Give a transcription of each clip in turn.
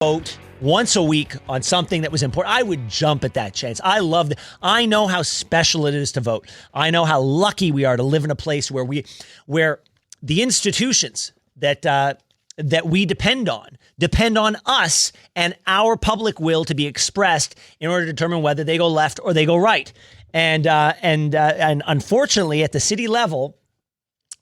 Vote once a week on something that was important, I would jump at that chance. I love that. I know how special it is to vote. I know how lucky we are to live in a place where the institutions that we depend on us and our public will to be expressed in order to determine whether they go left or they go right. And unfortunately, at the city level,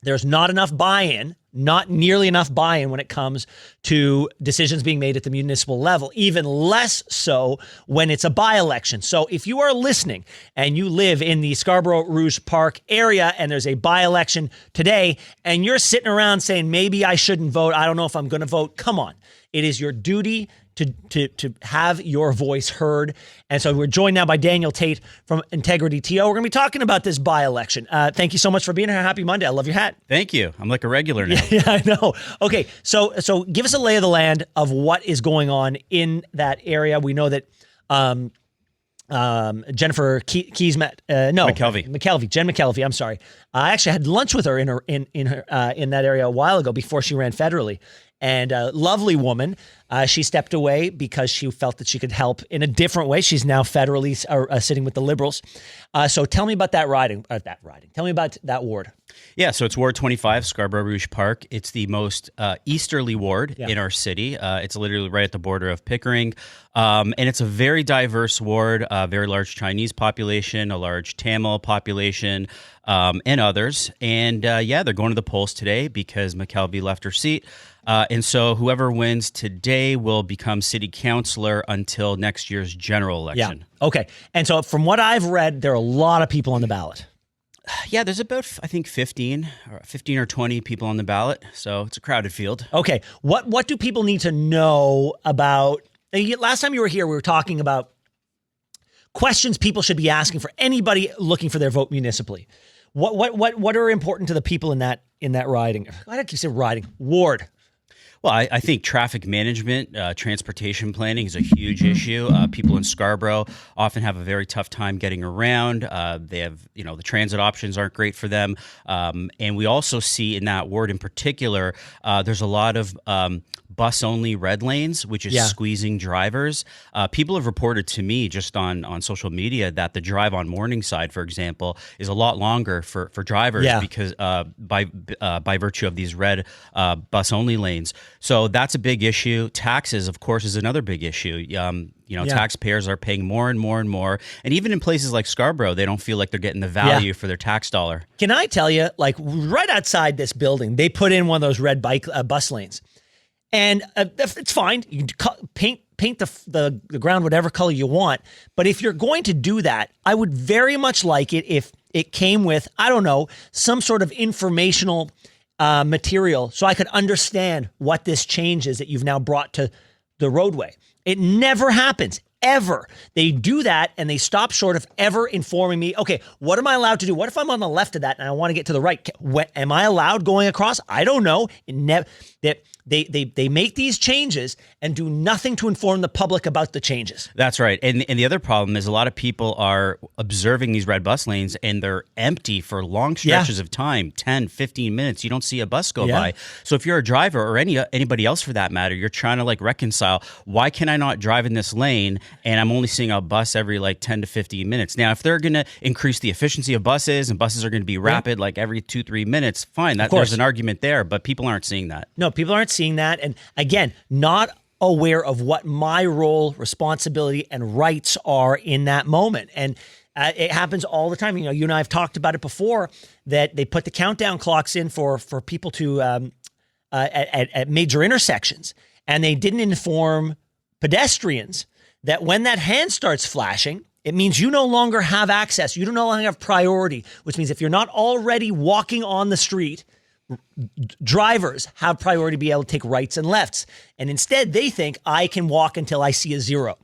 there's not enough buy-in. Not nearly enough buy-in when it comes to decisions being made at the municipal level, even less so when it's a by-election. So if you are listening and you live in the Scarborough Rouge Park area and there's a by-election today and you're sitting around saying, maybe I shouldn't vote, I don't know if I'm going to vote, come on. It is your duty to have your voice heard. And so we're joined now by Daniel Tate from Integrity TO. We're going to be talking about this by-election. Thank you so much for being here. Happy Monday. I love your hat. Thank you. I'm like a regular now. Yeah, I know. Okay, so give us a lay of the land of what is going on in that area. We know that Jennifer McKelvey, Jen McKelvey. I'm sorry. I actually had lunch with her in that area a while ago before she ran federally. And a lovely woman. She stepped away because she felt that she could help in a different way. She's now federally sitting with the Liberals. So tell me about that riding. Tell me about that ward. Yeah, so it's Ward 25, Scarborough Rouge Park. It's the most easterly ward in our city. It's literally right at the border of Pickering. And it's a very diverse ward, a very large Chinese population, a large Tamil population, and others. And they're going to the polls today because McKelvey left her seat. And so whoever wins today will become city councilor until next year's general election. Yeah. Okay. And so from what I've read, there are a lot of people on the ballot. Yeah, there's about, I think, 15 or 20 people on the ballot. So it's a crowded field. Okay. What do people need to know about? Last time you were here, we were talking about questions people should be asking for anybody looking for their vote municipally. What are important to the people in that riding? Why do I keep saying riding? Ward. Well, I think traffic management, transportation planning is a huge issue. People in Scarborough often have a very tough time getting around. They have, the transit options aren't great for them. And we also see in that ward in particular, there's a lot of bus-only red lanes, which is squeezing drivers. People have reported to me just on social media that the drive on Morningside, for example, is a lot longer for drivers because by virtue of these red bus-only lanes. So that's a big issue. Taxes, of course, is another big issue. Taxpayers are paying more and more and more. And even in places like Scarborough, they don't feel like they're getting the value for their tax dollar. Can I tell you, like right outside this building, they put in one of those red bus lanes. And it's fine. You can paint the ground whatever color you want. But if you're going to do that, I would very much like it if it came with, I don't know, some sort of informational material so I could understand what this change is that you've now brought to the roadway. It never happens, ever. They do that and they stop short of ever informing me, okay, what am I allowed to do? What if I'm on the left of that and I want to get to the right? Am I allowed going across? I don't know. They make these changes and do nothing to inform the public about the changes. That's right. And the other problem is a lot of people are observing these red bus lanes and they're empty for long stretches of time, 10, 15 minutes. You don't see a bus go by. So if you're a driver or anybody else for that matter, you're trying to reconcile, why can I not drive in this lane and I'm only seeing a bus every 10 to 15 minutes? Now, if they're going to increase the efficiency of buses and buses are going to be rapid every 2-3 minutes, fine. There's an argument there, but people aren't seeing that. No, people aren't seeing that. And again, not aware of what my role, responsibility, and rights are in that moment. And it happens all the time. You and I have talked about it before, that they put the countdown clocks in for people to at major intersections. And they didn't inform pedestrians that when that hand starts flashing, it means you no longer have access. You no longer have priority, which means if you're not already walking on the street, drivers have priority to be able to take rights and lefts. And instead, they think I can walk until I see a zero.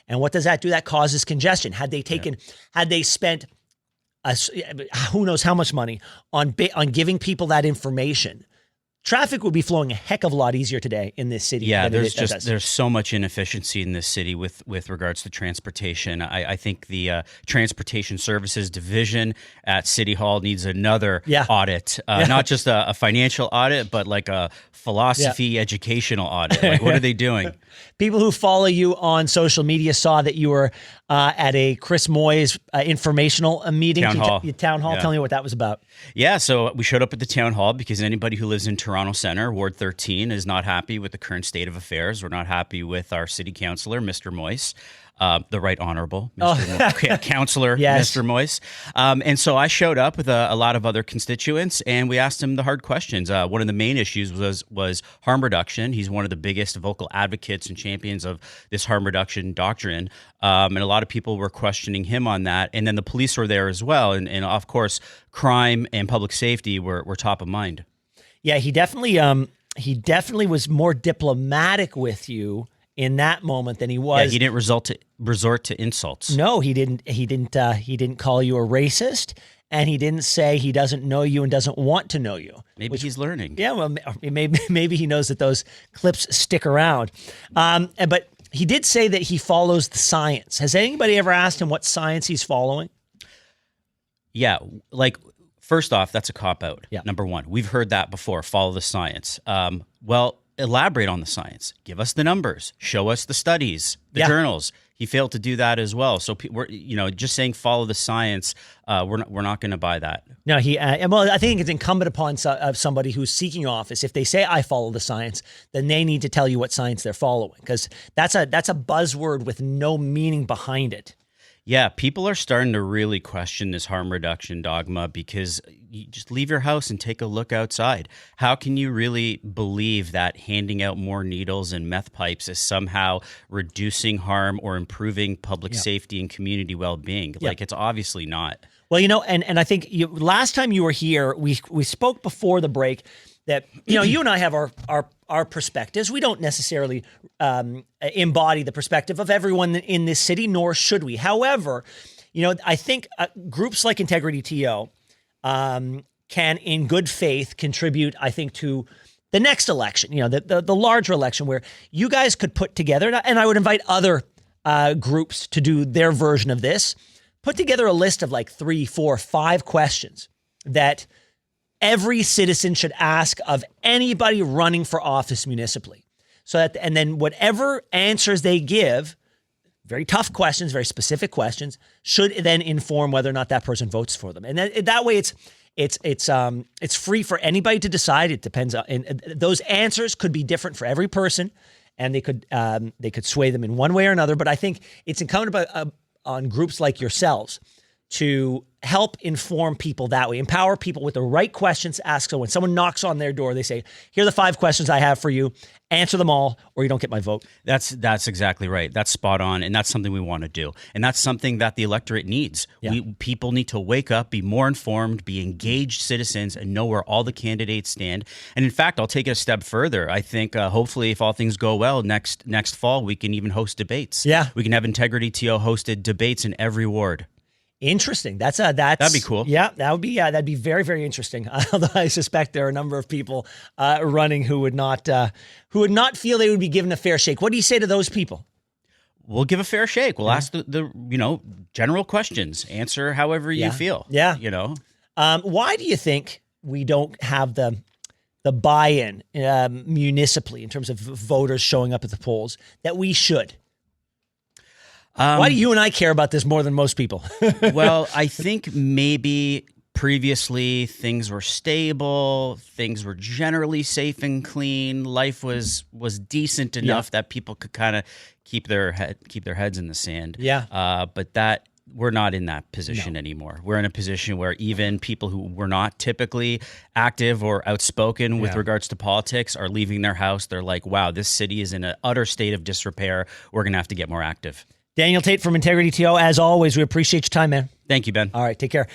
And what does that do? That causes congestion. Had they spent who knows how much money on giving people that information, traffic would be flowing a heck of a lot easier today in this city. Yeah, than there's so much inefficiency in this city with regards to transportation. I think the Transportation Services Division at City Hall needs another audit, not just a financial audit, but like a philosophy educational audit. Like, what are they doing? People who follow you on social media saw that you were at a Chris Moise informational meeting. Town hall. Town hall. Yeah. Tell me what that was about. Yeah, so we showed up at the town hall because anybody who lives in Toronto Centre, Ward 13, is not happy with the current state of affairs. We're not happy with our city councillor, Mr. Moise. The Right Honourable Councillor, yes. Mr. Moise. And so I showed up with a lot of other constituents, and we asked him the hard questions. One of the main issues was harm reduction. He's one of the biggest vocal advocates and champions of this harm reduction doctrine. And a lot of people were questioning him on that. And then the police were there as well. And of course, crime and public safety were top of mind. Yeah, he definitely was more diplomatic with you in that moment than he was. Yeah, he didn't resort to insults. No, he didn't. He didn't call you a racist, and he didn't say he doesn't know you and doesn't want to know you. Maybe he's learning. Yeah, well, maybe he knows that those clips stick around. But he did say that he follows the science. Has anybody ever asked him what science he's following? Yeah, like, first off, that's a cop-out. Yeah. Number one, we've heard that before, follow the science. Well, elaborate on the science. Give us the numbers. Show us the studies, the journals. He failed to do that as well. So we're, just saying follow the science, we're not going to buy that. No, well, I think it's incumbent upon somebody who's seeking office. If they say I follow the science, then they need to tell you what science they're following, because that's a buzzword with no meaning behind it. Yeah, people are starting to really question this harm reduction dogma because you just leave your house and take a look outside. How can you really believe that handing out more needles and meth pipes is somehow reducing harm or improving public safety and community well-being? Like, it's obviously not. Well, and I think last time you were here, we spoke before the break that, you and I have our perspectives. We don't necessarily embody the perspective of everyone in this city, nor should we. However, I think groups like Integrity TO can, in good faith, contribute, I think, to the next election, the larger election, where you guys could put together, and I would invite other groups to do their version of this, put together a list of like 3, 4, 5 questions that every citizen should ask of anybody running for office municipally. And then whatever answers they give, very tough questions, very specific questions, should then inform whether or not that person votes for them. And that way it's free for anybody to decide. It depends on, and those answers could be different for every person, and they could sway them in one way or another. But I think it's incumbent on groups like yourselves to help inform people that way, empower people with the right questions to ask. So when someone knocks on their door, they say, here are the 5 questions I have for you. Answer them all, or you don't get my vote. That's exactly right. That's spot on. And that's something we want to do. And that's something that the electorate needs. Yeah. People need to wake up, be more informed, be engaged citizens, and know where all the candidates stand. And in fact, I'll take it a step further. I think hopefully, if all things go well, next fall, we can even host debates. Yeah. We can have Integrity TO hosted debates in every ward. Interesting. That'd be cool. Yeah, that'd be very, very interesting. Although I suspect there are a number of people running who would not feel they would be given a fair shake. What do you say to those people? We'll give a fair shake. We'll ask the general questions. Answer however you feel. Yeah. Why do you think we don't have the buy-in municipally in terms of voters showing up at the polls that we should? Why do you and I care about this more than most people? Well, I think maybe previously things were stable, things were generally safe and clean, life was decent enough that people could kind of keep their heads in the sand. Yeah. But that we're not in that position anymore. We're in a position where even people who were not typically active or outspoken with regards to politics are leaving their house. They're like, wow, this city is in an utter state of disrepair. We're going to have to get more active. Daniel Tate from Integrity TO, as always, we appreciate your time, man. Thank you, Ben. All right, take care.